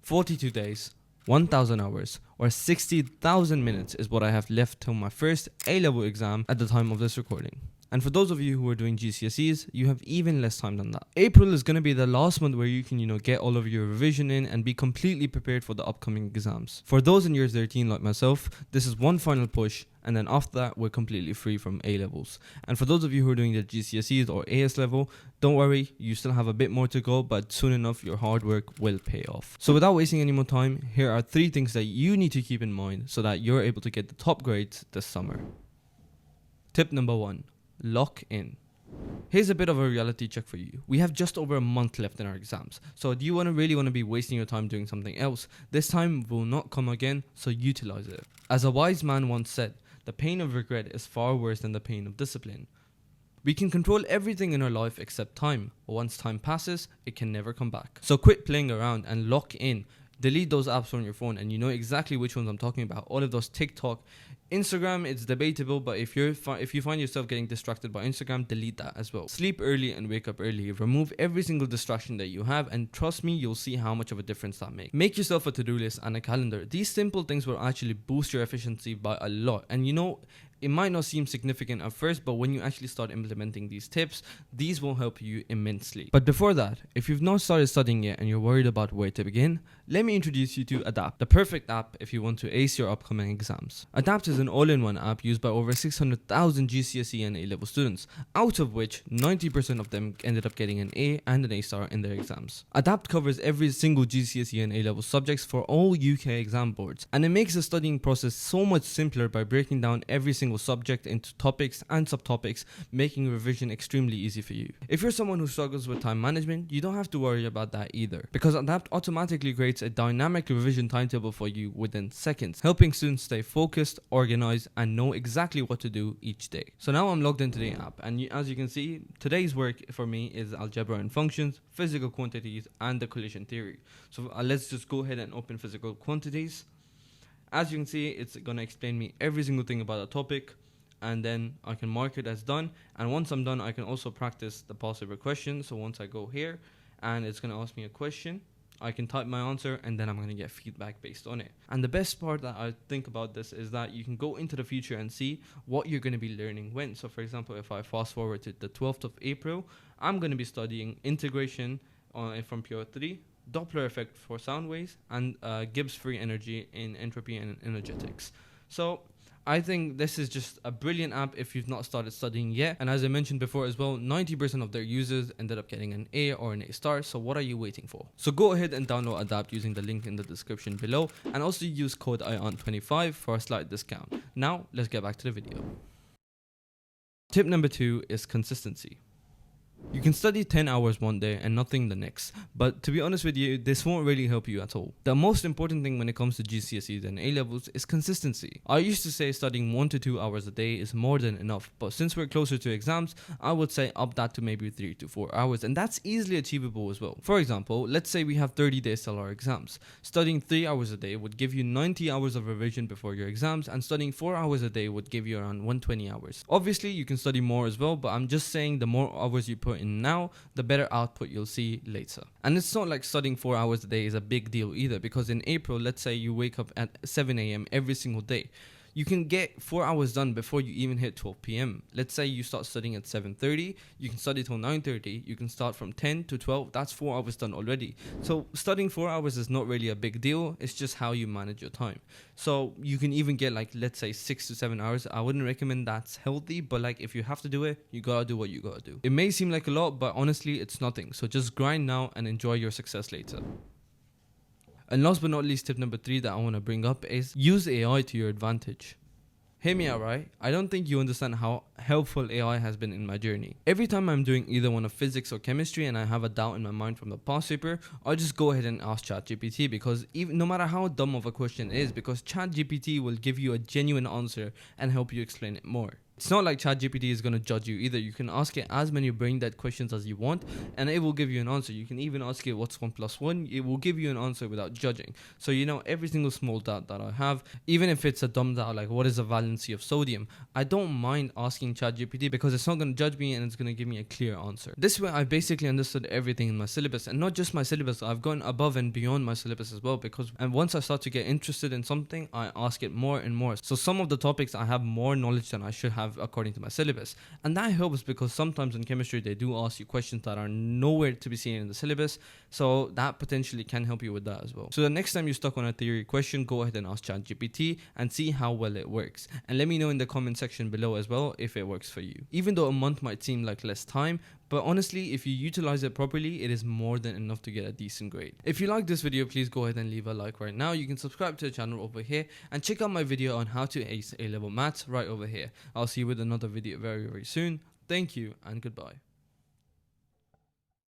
42 days, 1,000 hours, or 60,000 minutes is what I have left till my first A-level exam at the time of this recording. And for those of you who are doing GCSEs, you have even less time than that. April is going to be the last month where you can, get all of your revision in and be completely prepared for the upcoming exams. For those in year 13 like myself, this is one final push, and then after that, we're completely free from A-levels. And for those of you who are doing the GCSEs or AS level, don't worry, you still have a bit more to go, but soon enough, your hard work will pay off. So without wasting any more time, here are 3 things that you need to keep in mind so that you're able to get the top grades this summer. Tip number 1. Lock in. Here's a bit of a reality check for you. We have just over a month left in our exams. So do you really want to be wasting your time doing something else? This time will not come again, so utilize it. As a wise man once said, the pain of regret is far worse than the pain of discipline. We can control everything in our life except time. But once time passes, it can never come back. So quit playing around and lock in. Delete those apps on your phone, and you know exactly which ones I'm talking about. All of those TikTok, Instagram, it's debatable, but if you find yourself getting distracted by Instagram, delete that as well. Sleep early and wake up early. Remove every single distraction that you have, and trust me, you'll see how much of a difference that makes. Make yourself a to-do list and a calendar. These simple things will actually boost your efficiency by a lot. And it might not seem significant at first, but when you actually start implementing these tips, these will help you immensely. But before that, if you've not started studying yet and you're worried about where to begin, let me introduce you to Adapt, the perfect app if you want to ace your upcoming exams. Adapt is an all-in-one app used by over 600,000 GCSE and A-level students, out of which 90% of them ended up getting an A and an A-star in their exams. Adapt covers every single GCSE and A-level subjects for all UK exam boards, and it makes the studying process so much simpler by breaking down every single subject into topics and subtopics, making revision extremely easy for you. If you're someone who struggles with time management, you don't have to worry about that either, because Adapt automatically creates a dynamic revision timetable for you within seconds, helping students stay focused, organized, and know exactly what to do each day. So now I'm logged into the app, and as you can see, today's work for me is algebra and functions, physical quantities, and the collision theory. So let's just go ahead and open physical quantities. As you can see, it's going to explain me every single thing about a topic, and then I can mark it as done. And once I'm done, I can also practice the past paper question. So once I go here and it's going to ask me a question, I can type my answer, and then I'm going to get feedback based on it. And the best part that I think about this is that you can go into the future and see what you're going to be learning when. So for example, if I fast forward to the 12th of April, I'm going to be studying integration from PR3, Doppler effect for sound waves, and Gibbs free energy in entropy and energetics. So I think this is just a brilliant app if you've not started studying yet. And as I mentioned before as well, 90% of their users ended up getting an A or an A star. So what are you waiting for? So go ahead and download Adapt using the link in the description below, and also use code ION25 for a slight discount. Now let's get back to the video. Tip number 2 is consistency. You can study 10 hours one day and nothing the next, but to be honest with you, this won't really help you at all. The most important thing when it comes to GCSEs and A-levels is consistency. I used to say studying 1 to 2 hours a day is more than enough, but since we're closer to exams, I would say up that to maybe 3 to 4 hours, and that's easily achievable as well. For example, let's say we have 30 days till our exams. Studying 3 hours a day would give you 90 hours of revision before your exams, and studying 4 hours a day would give you around 120 hours. Obviously, you can study more as well, but I'm just saying the more hours you put in now, the better output you'll see later. And it's not like studying 4 hours a day is a big deal either, because in April, let's say you wake up at 7 a.m. every single day. You can get 4 hours done before you even hit 12 p.m. Let's say you start studying at 7:30, you can study till 9:30, you can start from 10 to 12, that's 4 hours done already. So studying 4 hours is not really a big deal, it's just how you manage your time. So you can even get let's say 6 to 7 hours. I wouldn't recommend that's healthy, but if you have to do it, you gotta do what you gotta do. It may seem like a lot, but honestly, it's nothing. So just grind now and enjoy your success later. And last but not least, tip number 3 that I want to bring up is use AI to your advantage. Hear me out, right? I don't think you understand how helpful AI has been in my journey. Every time I'm doing either one of physics or chemistry and I have a doubt in my mind from the past paper, I'll just go ahead and ask ChatGPT, because no matter how dumb of a question it is, because ChatGPT will give you a genuine answer and help you explain it more. It's not like ChatGPT is going to judge you either. You can ask it as many brain dead questions as you want, and it will give you an answer. You can even ask it what's 1 plus 1. It will give you an answer without judging. So every single small doubt that I have, even if it's a dumb doubt like what is the valency of sodium, I don't mind asking ChatGPT because it's not going to judge me and it's going to give me a clear answer. This way I basically understood everything in my syllabus, and not just my syllabus, I've gone above and beyond my syllabus as well, and once I start to get interested in something, I ask it more and more. So some of the topics I have more knowledge than I should have according to my syllabus, and that helps because sometimes in chemistry they do ask you questions that are nowhere to be seen in the syllabus, so that potentially can help you with that as well. So the next time you're stuck on a theory question, go ahead and ask ChatGPT and see how well it works, and let me know in the comment section below as well if it works for you. Even though a month might seem like less time, but honestly, if you utilize it properly, it is more than enough to get a decent grade. If you like this video, please go ahead and leave a like right now. You can subscribe to the channel over here and check out my video on how to ace A-level maths right over here. I'll see you with another video very, very soon. Thank you and goodbye.